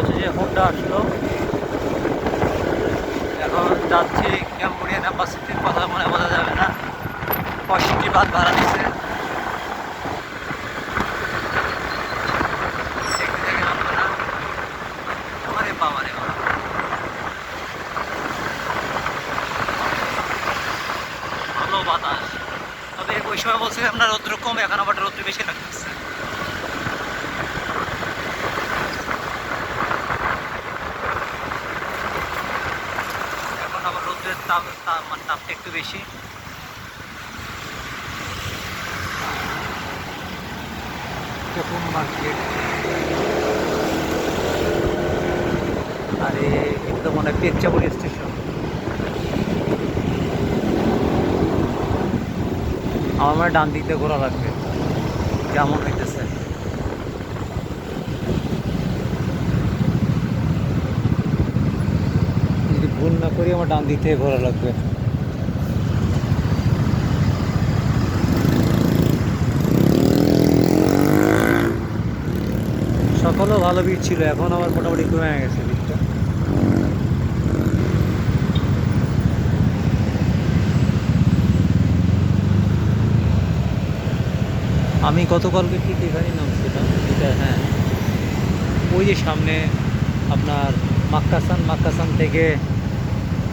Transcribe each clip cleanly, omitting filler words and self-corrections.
হচ্ছে যে হোন্ডা আসলো। এখন যাচ্ছি ক্যাম্বোডিয়ান অ্যাম্বাসিটির, কথা মনে বোঝা যাবে না। 65 বাদ ভাড়া দিছে। দেখতে দেখে নামবে না। আমারে বাবা রে বাবা, ভালো বাতাস। তবে ওই সময় বলছিলাম না রৌদ্র কম, এখন আবার রৌদ্র বেশি লাগতেছে। এখন আবার রৌদ্রের মানে তাপটা একটু বেশি। কোকুন মার্কেট, আরে একদম মনে হয় পেচ্চাবড়ি স্টেশন। আমার মানে ডান দিক দিয়ে ঘোরা লাগবে, কেমন হইতেছে। যদি ভুল না করি আমার ডান দিক থেকে ঘোরা লাগবে। সকালেও ভালো ভিড় ছিল, এখন আবার মোটামুটি কমে গেছে ভিড়টা। আমি গতকালকে ঠিক এখানেই নামছিলাম, এটা হ্যাঁ ওই যে সামনে আপনার মাক্কাসান থেকে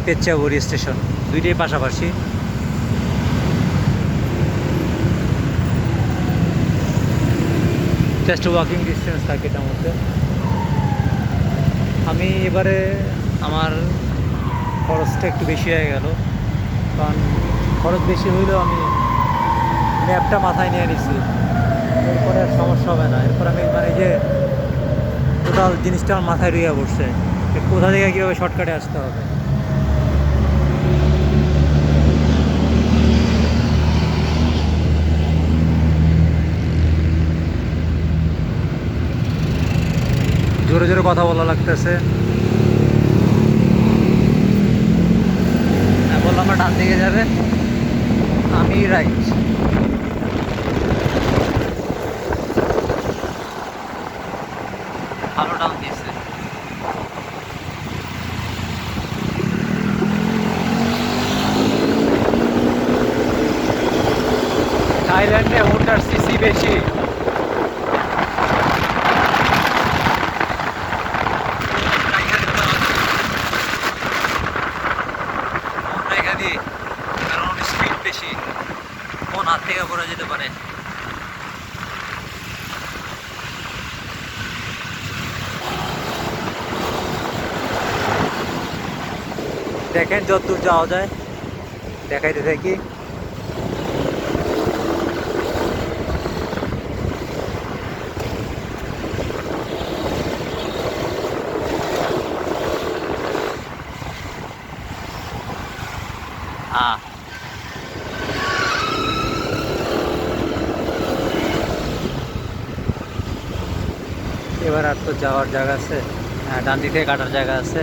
পেচ্চাবড়ি স্টেশন, দুইটাই পাশাপাশি। জাস্ট ওয়াকিং ডিস্টেন্স থাকে এটার মধ্যে। আমি এবারে আমার খরচটা একটু বেশি হয়ে গেল, কারণ খরচ বেশি হইলেও আমি ম্যাপটা মাথায় নিয়ে নিছি, এরপরে আর সমস্যা হবে না। এরপর আমি মানে যে টোটাল জিনিসটা আমার মাথায় রইয়া পড়ছে, কোথা থেকে কীভাবে শর্টকাটে আসতে হবে। জোরে জোরে কথা বলা লাগতেছে। বললাম না ডান দিকে যাবে, আমি রাইট। ভালো ডাউন দিয়েছে। থাইল্যান্ডে হোন্ডার সিসি বেশি। কারণ স্পিড বেশি, কোন হাত থেকে পড়ে যেতে পারে। দেখেন যতদূর যাওয়া যায়, দেখাইতে থাকি। এবার আর তো যাওয়ার জায়গা আছে, হ্যাঁ ডান দিক থেকে কাটার জায়গা আছে।